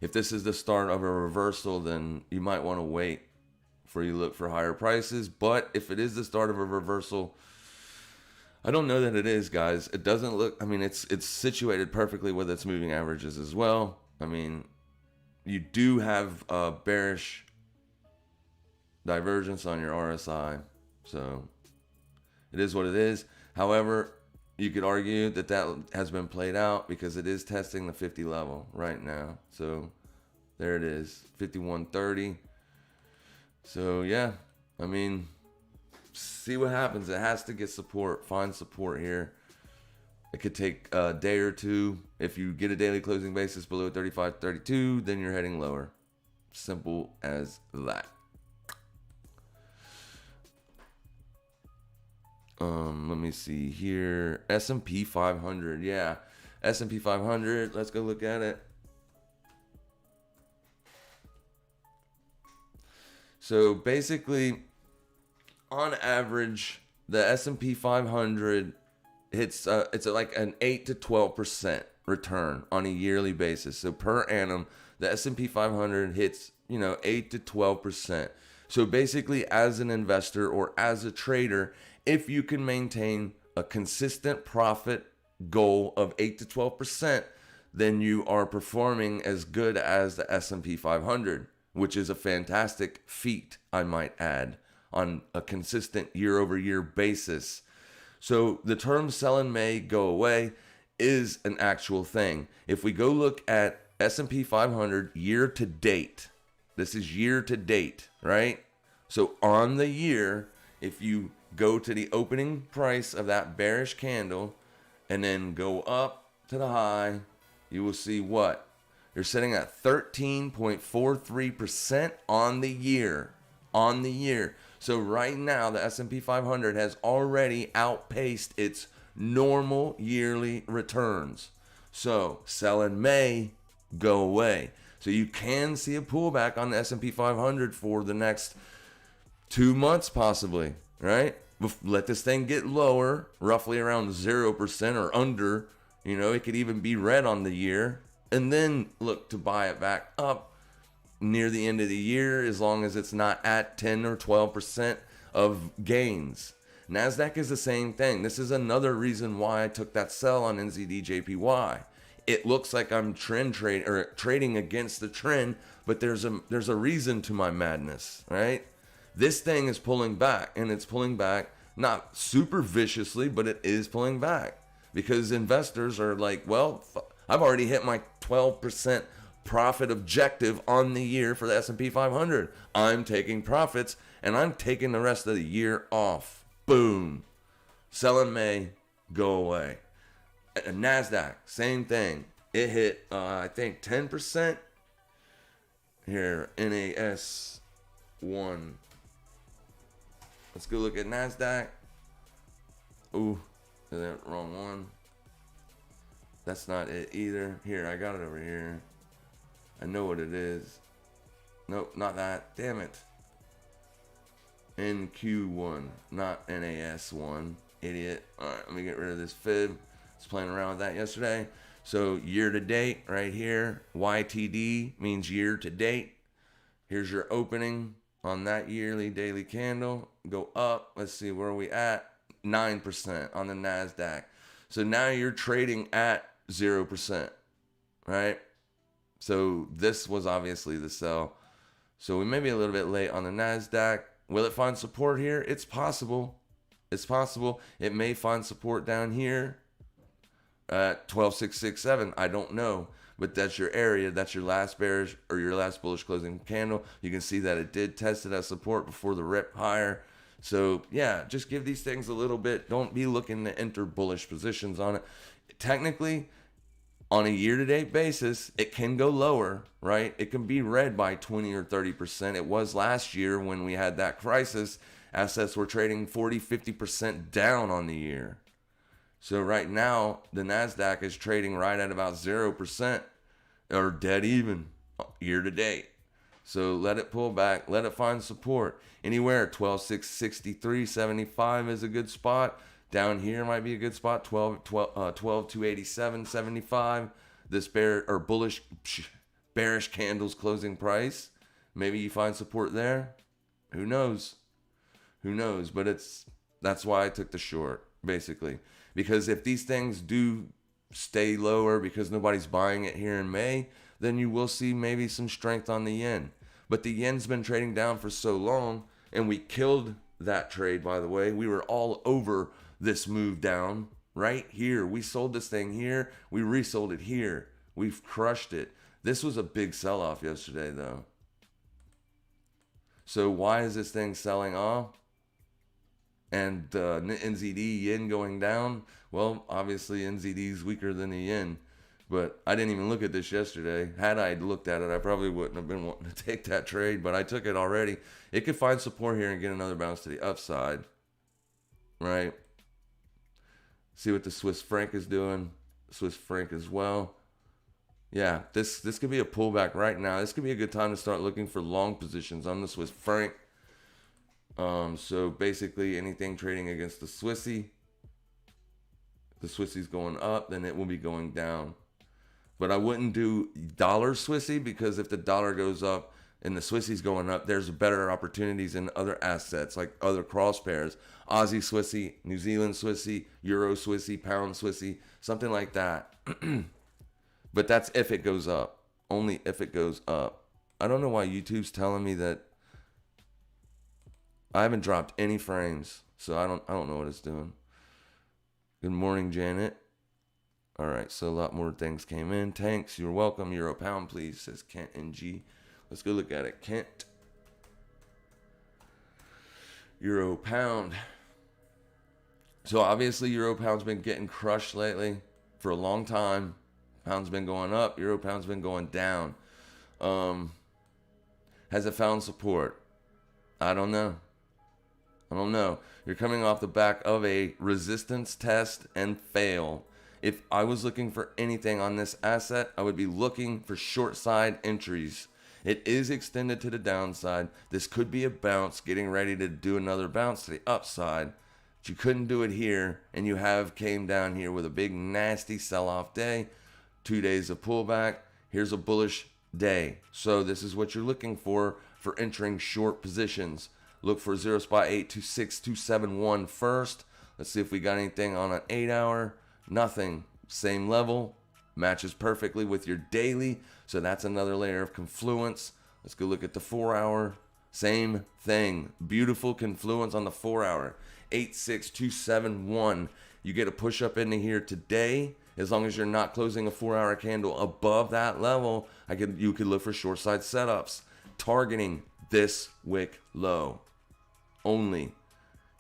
if this is the start of a reversal, then you might want to wait before you look for higher prices. But if it is the start of a reversal, I don't know that it is, guys. It doesn't look, I mean, it's situated perfectly with its moving averages as well. I mean, you do have a bearish divergence on your RSI. So it is what it is. However, you could argue that that has been played out because it is testing the 50 level right now. So there it is, 51.30. So yeah, I mean, see what happens. It has to get support, find support here. It could take a day or two. If you get a daily closing basis below 35.32, then you're heading lower. Simple as that. Let me see here. S&P 500. Yeah, S&P 500. Let's go look at it. So basically, on average, the S&P 500 hits it's like an 8 to 12% return on a yearly basis. So per annum, the S&P 500 hits 8 to 12%. So basically, as an investor or as a trader, if you can maintain a consistent profit goal of 8 to 12%, then you are performing as good as the S&P 500, which is a fantastic feat, I might add, on a consistent year-over-year basis. So the term sell in May, go away is an actual thing. If we go look at S&P 500 year to date, this is year to date, right? So on the year, if you go to the opening price of that bearish candle and then go up to the high, you will see what? You're sitting at 13.43% on the year. On the year. So right now, the S&P 500 has already outpaced its normal yearly returns. So sell in May, go away. So you can see a pullback on the S&P 500 for the next 2 months possibly, right? Let this thing get lower, roughly around 0% or under. It could even be red on the year. And then look to buy it back up near the end of the year, as long as it's not at 10 or 12% of gains. Nasdaq is the same thing. This is another reason why I took that sell on NZD JPY. It looks like I'm trading against the trend, but there's a reason to my madness, right? This thing is pulling back, and it's pulling back not super viciously, but it is pulling back because investors are like, well, I've already hit my 12% profit objective on the year for the S&P 500. I'm taking profits, and I'm taking the rest of the year off. Boom. Sell in May, go away. Nasdaq, same thing. It hit, I think, 10%. Here, NAS1. Let's go look at Nasdaq. Ooh, that wrong one. That's not it either. Here, I got it over here. I know what it is. Nope, not that. Damn it. NQ1, not NAS1. Idiot. Alright, let me get rid of this fib. I was playing around with that yesterday. So, year to date, right here. YTD means year to date. Here's your opening on that yearly daily candle. Go up. Let's see, where are we at? 9% on the Nasdaq. So now you're trading at 0%, right? So this was obviously the sell. So we may be a little bit late on the Nasdaq. Will it find support here? It's possible. It's possible. It may find support down here at 12,667. I don't know. but that's your area. That's your last bearish or your last bullish closing candle. You can see that it did test it as support before the rip higher. So yeah, just give these things a little bit. Don't be looking to enter bullish positions on it. Technically, on a year-to-date basis, it can go lower, right? It can be red by 20 or 30%. It was last year when we had that crisis. Assets were trading 40, 50% down on the year. So right now, the Nasdaq is trading right at about 0% or dead even year-to-date. So let it pull back. Let it find support. Anywhere 12,663.75 is a good spot. Down here might be a good spot. 12,287.75. This bearish candle's closing price. Maybe you find support there. Who knows? Who knows? But that's why I took the short, basically. Because if these things do stay lower because nobody's buying it here in May, then you will see maybe some strength on the yen. But the yen's been trading down for so long, and we killed that trade, by the way. We were all over this move down right here. We sold this thing here. We resold it here. We've crushed it. This was a big sell-off yesterday, though. So why is this thing selling off? And NZD yen going down? Well, obviously NZD is weaker than the yen. But I didn't even look at this yesterday. Had I looked at it, I probably wouldn't have been wanting to take that trade. But I took it already. It could find support here and get another bounce to the upside. Right? See what the Swiss franc is doing. Swiss franc as well. Yeah, this could be a pullback right now. This could be a good time to start looking for long positions on the Swiss franc. So basically anything trading against the Swissy going up, then it will be going down. But I wouldn't do dollar Swissy, because if the dollar goes up and the Swissy's going up, there's better opportunities in other assets, like other cross pairs. Aussie Swissy, New Zealand Swissy, Euro Swissy, Pound Swissy, something like that. But that's if it goes up. Only if it goes up. I don't know why YouTube's telling me that. I haven't dropped any frames, so I don't know what it's doing. Good morning, Janet. All right, so a lot more things came in. Tanks, you're welcome. Euro pound, please, says Kent NG. Let's go look at it. Kent. Euro pound. So obviously Euro pound's been getting crushed lately for a long time. Pound's been going up. Euro pound's been going down. Has it found support? I don't know. You're coming off the back of a resistance test and fail. If I was looking for anything on this asset, I would be looking for short side entries. It is extended to the downside. This could be a bounce, getting ready to do another bounce to the upside. But you couldn't do it here, and you came down here with a big nasty sell-off day. 2 days of pullback. Here's a bullish day. So this is what you're looking for entering short positions. Look for 0.826271 first. Let's see if we got anything on an 8 hour. Nothing. Same level. Matches perfectly with your daily. So that's another layer of confluence. Let's go look at the 4 hour. Same thing. Beautiful confluence on the 4 hour. 86271. You get a push up into here today. As long as you're not closing a 4 hour candle above that level, you could look for short side setups. Targeting this wick low only.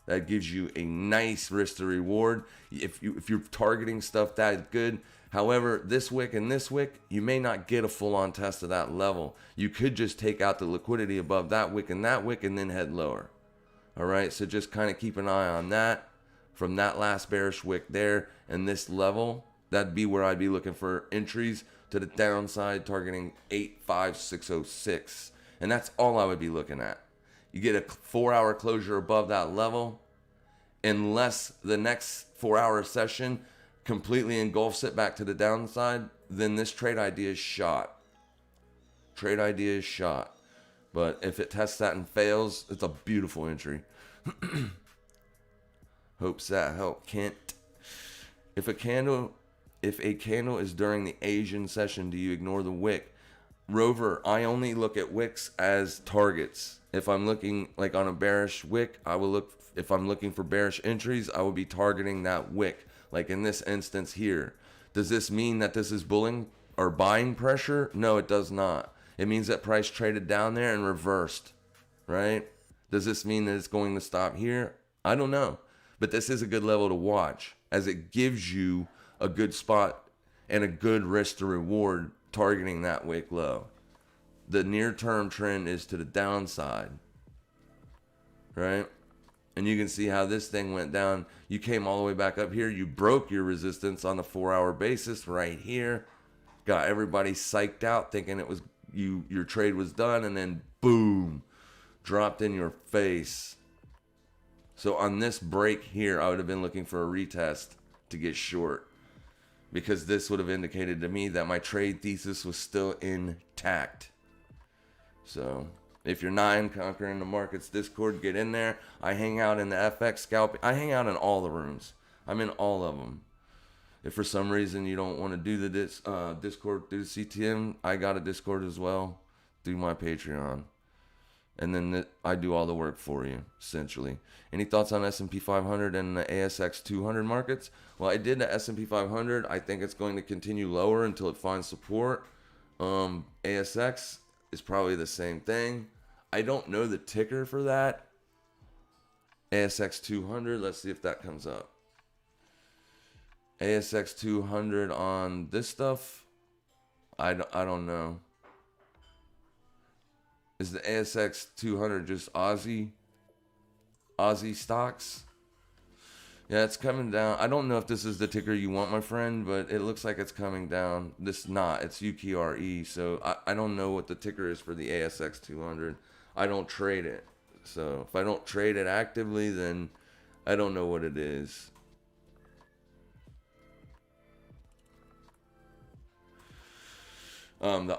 That gives you a nice risk to reward if you're targeting stuff that good. However, this wick and this wick, you may not get a full-on test of that level. You could just take out the liquidity above that wick and then head lower. All right, so just kind of keep an eye on that. From that last bearish wick there and this level, that'd be where I'd be looking for entries to the downside, targeting 85606. And that's all I would be looking at. You get a 4 hour closure above that level. Unless the next 4 hour session completely engulfs it back to the downside, then this trade idea is shot. But if it tests that and fails, it's a beautiful entry. Hopes that helped, Kent. If a candle is during the Asian session, do you ignore the wick? Rover, I only look at wicks as targets. If I'm looking like on a bearish wick, if I'm looking for bearish entries, I will be targeting that wick. Like in this instance here. Does this mean that this is bulling or buying pressure? No, it does not. It means that price traded down there and reversed, right? Does this mean that it's going to stop here? I don't know. But this is a good level to watch, as it gives you a good spot and a good risk to reward targeting that wick low. The near-term trend is to the downside, right? And you can see how this thing went down. You came all the way back up here. You broke your resistance on the 4-hour basis right here. Got everybody psyched out thinking it was your trade was done, and then boom, dropped in your face. So on this break here, I would have been looking for a retest to get short, because this would have indicated to me that my trade thesis was still intact. So if you're not in Conquering the Markets Discord, get in there. I hang out in the FX scalping. I hang out in all the rooms. I'm in all of them. If for some reason you don't want to do the Discord through C.T.M, I got a Discord as well through my Patreon. And then I do all the work for you, essentially. Any thoughts on S&P 500 and the ASX 200 markets? Well, I did the S&P 500. I think it's going to continue lower until it finds support. ASX is probably the same thing. I don't know the ticker for that. ASX 200, let's see if that comes up. ASX 200 on this stuff, I don't know. Is the ASX 200 just Aussie stocks? Yeah, it's coming down. I don't know if this is the ticker you want, my friend, but it looks like it's coming down. This not. It's UQRE. So I don't know what the ticker is for the ASX 200. I don't trade it. So if I don't trade it actively, then I don't know what it is. The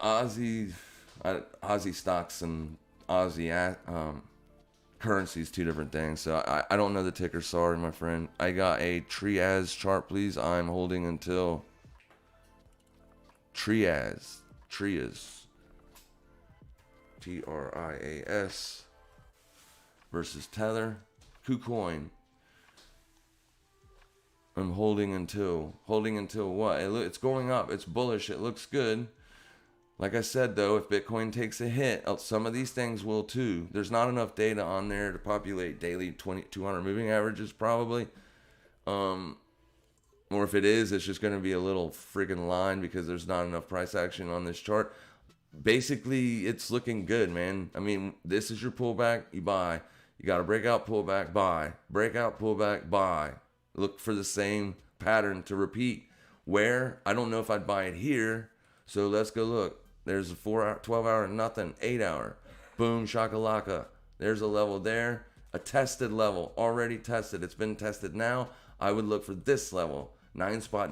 Aussie stocks and Aussie currencies, two different things. So I don't know the ticker. Sorry, my friend. I got a TRIAS chart, please. I'm holding until TRIAS, TRIAS versus Tether, KuCoin. I'm holding until what? It's going up. It's bullish. It looks good. Like I said, though, if Bitcoin takes a hit, some of these things will too. There's not enough data on there to populate daily 200 moving averages, probably. Or if it is, it's just going to be a little freaking line because there's not enough price action on this chart. Basically, it's looking good, man. I mean, this is your pullback, you buy. You got a breakout, pullback, buy. Breakout, pullback, buy. Look for the same pattern to repeat. Where? I don't know if I'd buy it here. So let's go look. There's a 4-hour, 12-hour, nothing, 8-hour. Boom, shakalaka. There's a level there. A tested level, already tested. It's been tested now. I would look for this level. 9.94,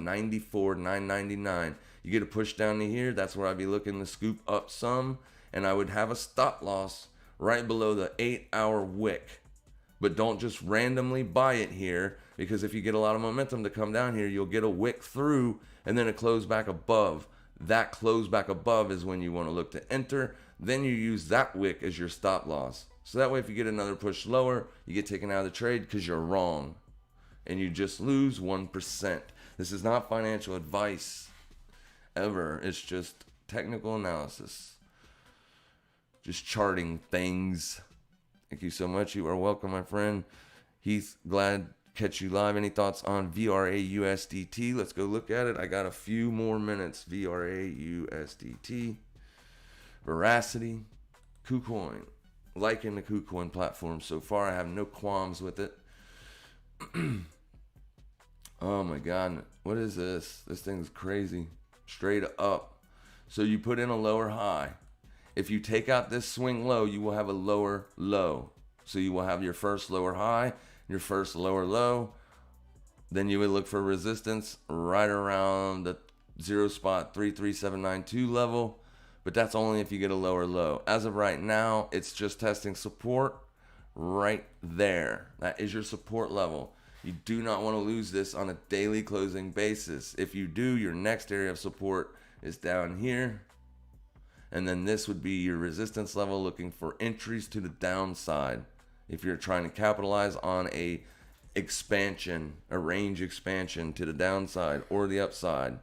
9.99. You get a push down to here. That's where I'd be looking to scoop up some. And I would have a stop loss right below the 8-hour wick. But don't just randomly buy it here, because if you get a lot of momentum to come down here, you'll get a wick through and then a close back above. That close back above is when you want to look to enter. Then you use that wick as your stop loss. So that way, if you get another push lower, you get taken out of the trade because you're wrong. And you just lose 1%. This is not financial advice ever. It's just technical analysis. Just charting things. Thank you so much. You are welcome, my friend. Heath, glad catch you live. Any thoughts on VRA USDT? Let's go look at it. I got a few more minutes. VRA USDT, Veracity, KuCoin. Liking the KuCoin platform so far. I have no qualms with it. Oh my God, what is this? This thing's crazy. Straight up. So you put in a lower high. If you take out this swing low, you will have a lower low. So you will have your first lower high, your first lower low. Then you would look for resistance right around the 0.33792 level. But that's only if you get a lower low. As of right now, it's just testing support right there. That is your support level. You do not want to lose this on a daily closing basis. If you do, your next area of support is down here. And then this would be your resistance level, looking for entries to the downside. If you're trying to capitalize on a expansion, a range expansion to the downside or the upside,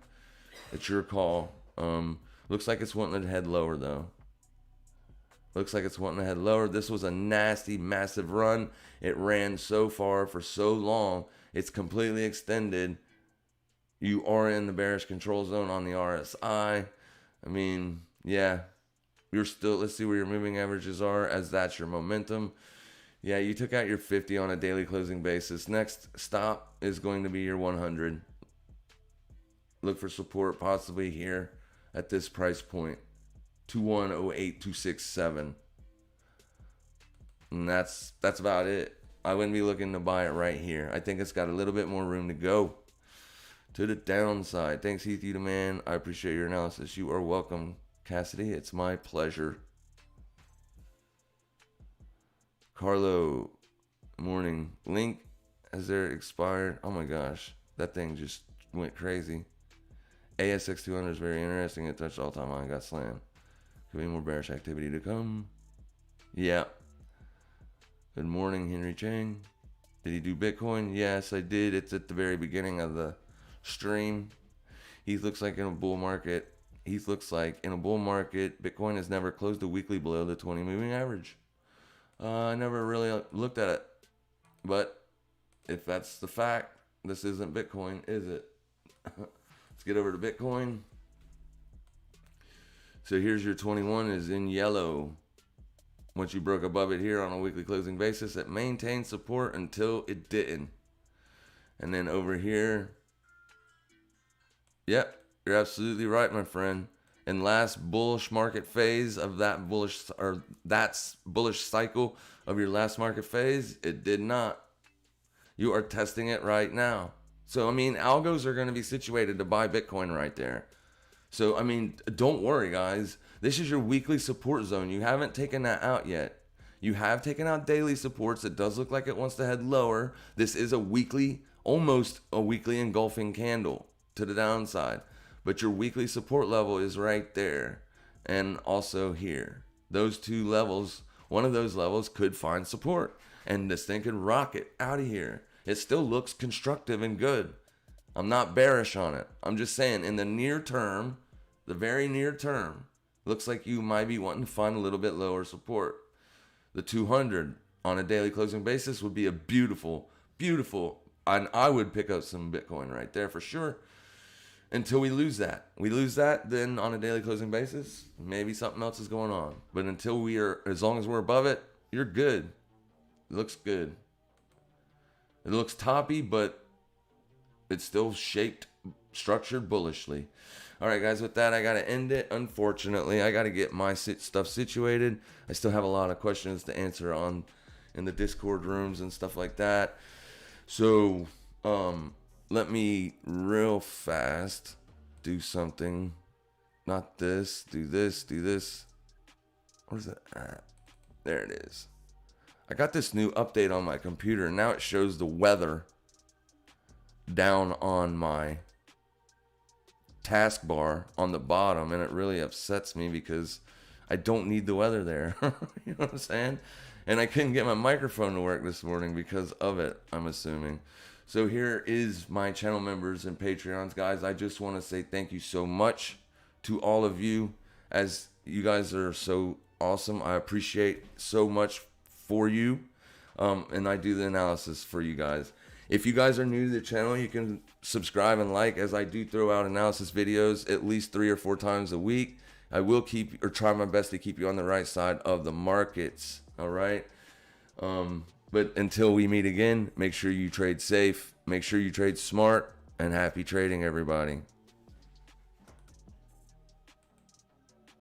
it's your call. Looks like it's wanting to head lower though. Looks like it's wanting to head lower. This was a nasty, massive run. It ran so far for so long. It's completely extended. You are in the bearish control zone on the RSI. I mean, yeah. You're still, let's see where your moving averages are, as that's your momentum. Yeah, you took out your 50 on a daily closing basis. Next stop is going to be your 100. Look for support possibly here at this price point. 2108267. And that's about it. I wouldn't be looking to buy it right here. I think it's got a little bit more room to go to the downside. Thanks, C.T.M, man. I appreciate your analysis. You are welcome, Cassidy. It's my pleasure. Carlo, morning. Link, has there expired? Oh my gosh, that thing just went crazy. ASX 200 is very interesting. It touched all-time high and got slammed. Could be more bearish activity to come. Yeah. Good morning, Henry Chang. Did he do Bitcoin? Yes, I did. It's at the very beginning of the stream. He looks like in a bull market. Bitcoin has never closed a weekly below the 20 moving average. I never really looked at it. But if that's the fact, this isn't Bitcoin, is it? Let's get over to Bitcoin. So here's your 21 is in yellow. Once you broke above it here on a weekly closing basis, it maintained support until it didn't. And then over here, yep, you're absolutely right, my friend. And last bullish market phase of that bullish, or that's bullish cycle of your last market phase, it did not. You are testing it right now. So, I mean, algos are going to be situated to buy Bitcoin right there. So, I mean, don't worry, guys. This is your weekly support zone. You haven't taken that out yet. You have taken out daily supports. It does look like it wants to head lower. This is a weekly, almost a weekly engulfing candle to the downside. But your weekly support level is right there. And also here. Those two levels, one of those levels could find support. And this thing could rocket out of here. It still looks constructive and good. I'm not bearish on it. I'm just saying in the near term, the very near term, looks like you might be wanting to find a little bit lower support. The 200 on a daily closing basis would be a beautiful, and I would pick up some Bitcoin right there for sure. Until we lose that. We lose that, then on a daily closing basis, maybe something else is going on. But until we are, as long as we're above it, you're good. It looks good. It looks toppy, but it's still shaped, structured bullishly. All right, guys, with that, I got to end it. Unfortunately, I got to get my stuff situated. I still have a lot of questions to answer in the Discord rooms and stuff like that. So, let me real fast do something. Not this, do this. What is it? There it is. I got this new update on my computer. Now it shows the weather down on my taskbar on the bottom, and it really upsets me because I don't need the weather there. You know what I'm saying? And I couldn't get my microphone to work this morning because of it, I'm assuming. So here is my channel members and Patreons, guys. I just want to say thank you so much to all of you, as you guys are so awesome. I appreciate so much for you, and I do the analysis for you guys. If you guys are new to the channel, you can subscribe and like, as I do throw out analysis videos at least 3 or 4 times a week. I will try my best to keep you on the right side of the markets. All right. But until we meet again, make sure you trade safe, make sure you trade smart, and happy trading, everybody.